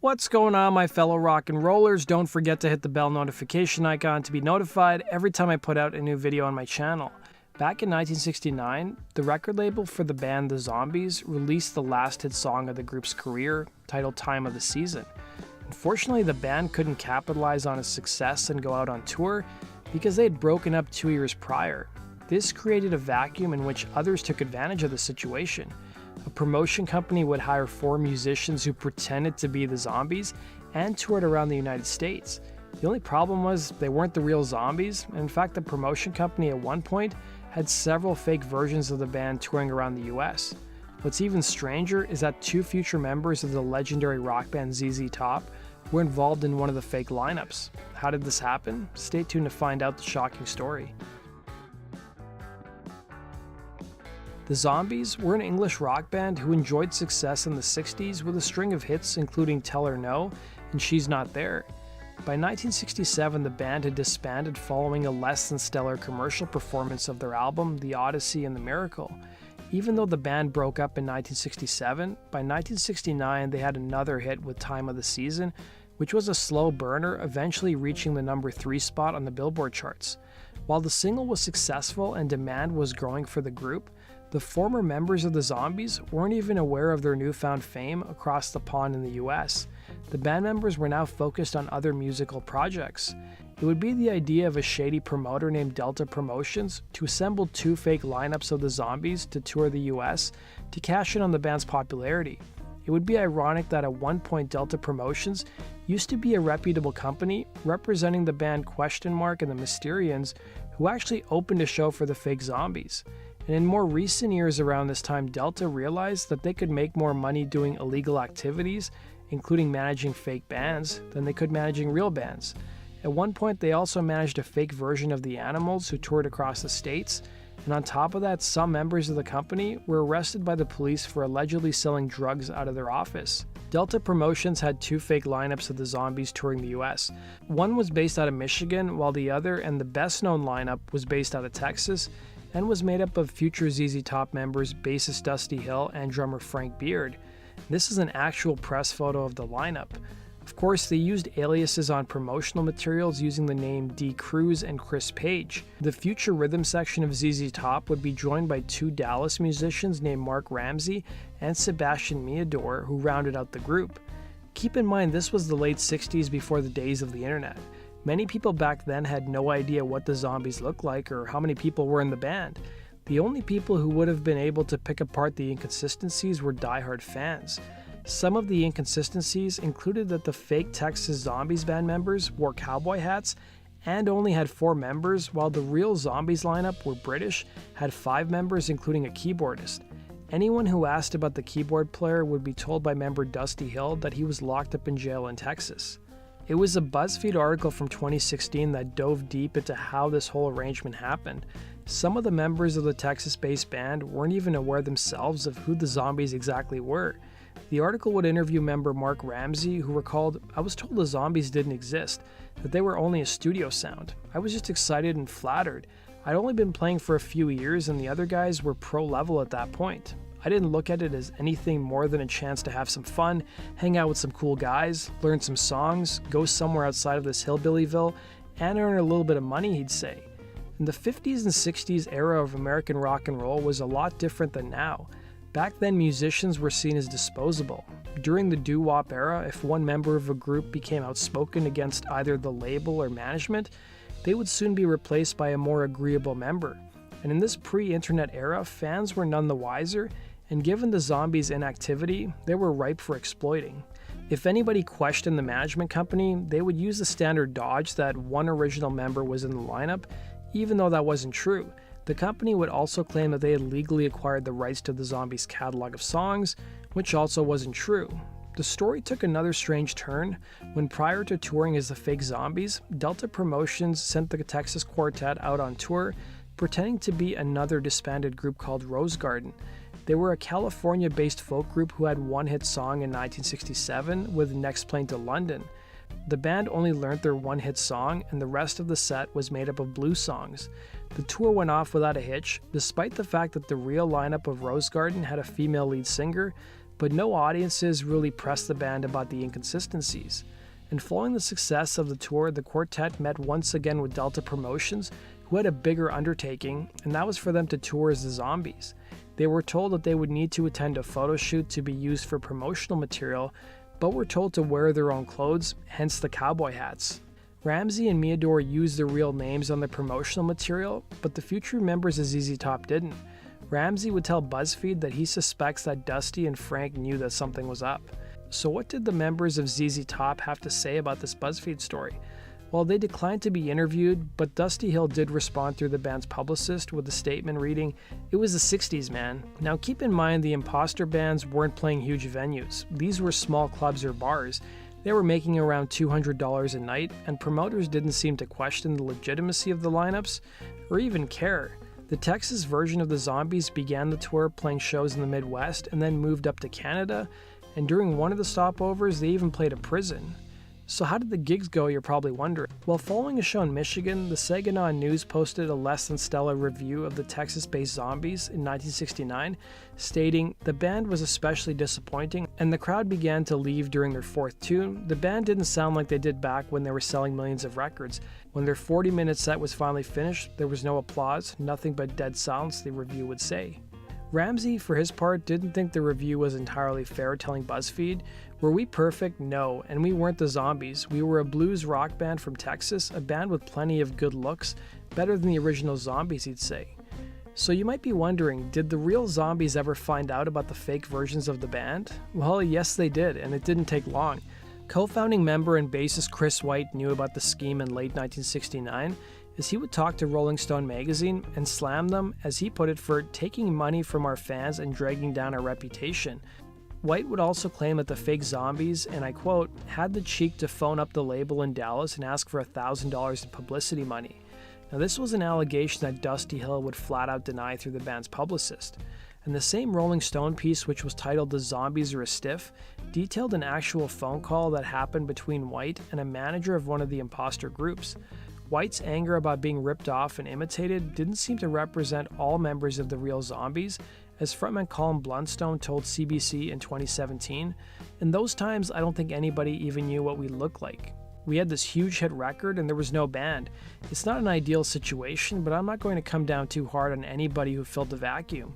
What's going on, my fellow rock and rollers? Don't forget to hit the bell notification icon to be notified every time I put out a new video on my channel. Back in 1969, the record label for the band The Zombies released the last hit song of the group's career, titled Time of the Season. Unfortunately, the band couldn't capitalize on its success and go out on tour because they had broken up 2 years prior. This created a vacuum in which others took advantage of the situation. A promotion company would hire 4 musicians who pretended to be the Zombies and toured around the United States. The only problem was they weren't the real Zombies, and in fact the promotion company at one point had several fake versions of the band touring around the US. What's even stranger is that 2 future members of the legendary rock band ZZ Top were involved in one of the fake lineups. How did this happen? Stay tuned to find out the shocking story. The Zombies were an English rock band who enjoyed success in the 60s with a string of hits including Tell Her No and She's Not There. By 1967, the band had disbanded following a less than stellar commercial performance of their album The Odyssey and The Miracle. Even though the band broke up in 1967, by 1969 they had another hit with Time of the Season, which was a slow burner, eventually reaching the number 3 spot on the Billboard charts. While the single was successful and demand was growing for the group, the former members of the Zombies weren't even aware of their newfound fame across the pond in the US. The band members were now focused on other musical projects. It would be the idea of a shady promoter named Delta Promotions to assemble 2 fake lineups of the Zombies to tour the US to cash in on the band's popularity. It would be ironic that at one point Delta Promotions used to be a reputable company representing the band Question Mark and the Mysterians, who actually opened a show for the fake Zombies. And in more recent years around this time, Delta realized that they could make more money doing illegal activities, including managing fake bands, than they could managing real bands. At one point, they also managed a fake version of the Animals who toured across the states, and on top of that, some members of the company were arrested by the police for allegedly selling drugs out of their office. Delta Promotions had 2 fake lineups of the Zombies touring the US. One was based out of Michigan, while the other, and the best known lineup, was based out of Texas, and was made up of future ZZ Top members bassist Dusty Hill and drummer Frank Beard. This is an actual press photo of the lineup. Of course, they used aliases on promotional materials using the name D. Cruz and Chris Page. The future rhythm section of ZZ Top would be joined by 2 Dallas musicians named Mark Ramsey and Sebastian Meador, who rounded out the group. Keep in mind, this was the late 60s before the days of the internet. Many people back then had no idea what the Zombies looked like or how many people were in the band. The only people who would have been able to pick apart the Inconsistencies were diehard fans. Some of the Inconsistencies included that the fake Texas Zombies band members wore cowboy hats and only had 4 members, while the real Zombies lineup were British, had 5 members including a keyboardist. Anyone who asked about the keyboard player would be told by member Dusty Hill that he was locked up in jail in Texas. It was a BuzzFeed article from 2016 that dove deep into how this whole arrangement happened. Some of the members of the Texas-based band weren't even aware themselves of who the Zombies exactly were. The article would interview member Mark Ramsey, who recalled, "I was told the Zombies didn't exist, that they were only a studio sound. I was just excited and flattered. I'd only been playing for a few years and the other guys were pro-level at that point. I didn't look at it as anything more than a chance to have some fun, hang out with some cool guys, learn some songs, go somewhere outside of this hillbillyville, and earn a little bit of money," he'd say. In the 50s and 60s era of American rock and roll was a lot different than now. Back then, musicians were seen as disposable. During the doo-wop era, if one member of a group became outspoken against either the label or management, they would soon be replaced by a more agreeable member. And in this pre-internet era, fans were none the wiser, and given the Zombies' inactivity, they were ripe for exploiting. If anybody questioned the management company, they would use the standard dodge that one original member was in the lineup, even though that wasn't true. The company would also claim that they had legally acquired the rights to the Zombies' catalog of songs, which also wasn't true. The story took another strange turn when, prior to touring as the fake Zombies, Delta Promotions sent the Texas Quartet out on tour, pretending to be another disbanded group called Rose Garden. They were a California-based folk group who had one hit song in 1967 with Next Plane to London. The band only learned their one-hit song, and the rest of the set was made up of blues songs. The tour went off without a hitch, despite the fact that the real lineup of Rose Garden had a female lead singer. but no audiences really pressed the band about the Inconsistencies. And following the success of the tour, the quartet met once again with Delta Promotions, who had a bigger undertaking, and that was for them to tour as the Zombies. They were told that they would need to attend a photo shoot to be used for promotional material, but were told to wear their own clothes, hence the cowboy hats. Ramsey and Meador used their real names on the promotional material, but the future members of ZZ Top didn't. Ramsey would tell BuzzFeed that he suspects that Dusty and Frank knew that something was up. So what did the members of ZZ Top have to say about this BuzzFeed story? Well, they declined to be interviewed, but Dusty Hill did respond through the band's publicist with a statement reading, "It was the 60s, man." Now keep in mind the imposter bands weren't playing huge venues. These were small clubs or bars. They were making around $200 a night, and promoters didn't seem to question the legitimacy of the lineups or even care. The Texas version of the Zombies began the tour playing shows in the Midwest and then moved up to Canada, and during one of the stopovers they even played a prison. So how did the gigs go, you're probably wondering? Well, following a show in Michigan, the Saginaw News posted a less than stellar review of the Texas-based Zombies in 1969, stating, "The band was especially disappointing, and the crowd began to leave during their fourth tune. The band didn't sound like they did back when they were selling millions of records. When their 40-minute set was finally finished, there was no applause, nothing but dead silence," the review would say. Ramsey, for his part, didn't think the review was entirely fair, telling BuzzFeed, "Were we perfect? No, and we weren't the Zombies. We were a blues rock band from Texas, a band with plenty of good looks, better than the original Zombies," he'd say. So you might be wondering, did the real Zombies ever find out about the fake versions of the band? Well, yes they did, and it didn't take long. Co-founding member and bassist Chris White knew about the scheme in late 1969, as he would talk to Rolling Stone magazine and slam them, as he put it, for taking money from our fans and dragging down our reputation. White would also claim that the fake Zombies, and I quote, "had the cheek to phone up the label in Dallas and ask for $1,000 in publicity money." Now this was an allegation that Dusty Hill would flat out deny through the band's publicist. And the same Rolling Stone piece, which was titled "The Zombies Are a Stiff," detailed an actual phone call that happened between White and a manager of one of the imposter groups. White's anger about being ripped off and imitated didn't seem to represent all members of the real Zombies, as frontman Colin Blunstone told CBC in 2017, "In those times, I don't think anybody even knew what we looked like. We had this huge hit record and there was no band. It's not an ideal situation, but I'm not going to come down too hard on anybody who filled the vacuum."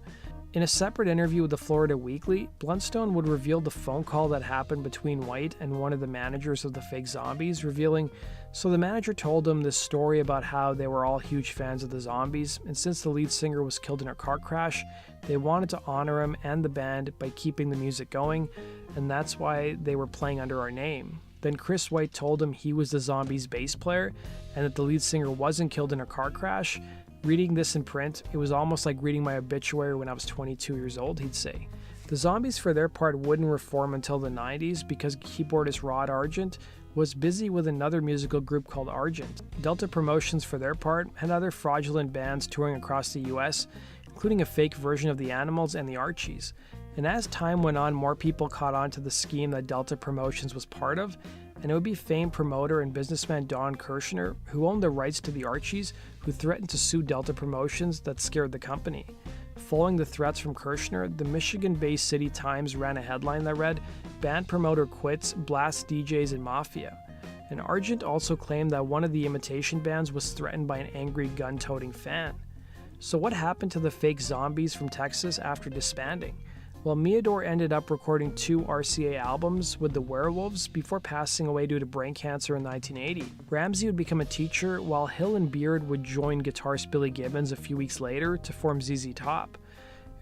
In a separate interview with the Florida Weekly, Blunstone would reveal the phone call that happened between White and one of the managers of the fake Zombies, revealing, "So the manager told him this story about how they were all huge fans of the Zombies, and since the lead singer was killed in a car crash, they wanted to honor him and the band by keeping the music going, and that's why they were playing under our name. Then Chris White told him he was the Zombies bass player, and that the lead singer wasn't killed in a car crash. Reading this in print, it was almost like reading my obituary when I was 22 years old," he'd say. The Zombies, for their part, wouldn't reform until the 90s because keyboardist Rod Argent was busy with another musical group called Argent. Delta Promotions, for their part, had other fraudulent bands touring across the US, including a fake version of the Animals and the Archies. And as time went on, more people caught on to the scheme that Delta Promotions was part of, and it would be famed promoter and businessman Don Kirshner, who owned the rights to the Archies, who threatened to sue Delta Promotions, that scared the company. Following the threats from Kirshner, the Michigan-based City Times ran a headline that read, "Band promoter quits, blasts DJs and mafia." And Argent also claimed that one of the imitation bands was threatened by an angry gun-toting fan. So what happened to the fake Zombies from Texas after disbanding? Well, Meador ended up recording 2 RCA albums with the Werewolves before passing away due to brain cancer in 1980. Ramsey would become a teacher, while Hill and Beard would join guitarist Billy Gibbons a few weeks later to form ZZ Top.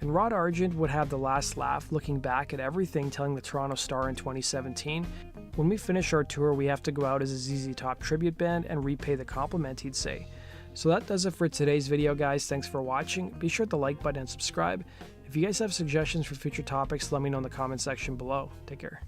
And Rod Argent would have the last laugh, looking back at everything, telling the Toronto Star in 2017, "When we finish our tour, we have to go out as a ZZ Top tribute band and repay the compliment," he'd say. So that does it for today's video, guys. Thanks for watching. Be sure to like button and subscribe. If you guys have suggestions for future topics, let me know in the comment section below. Take care.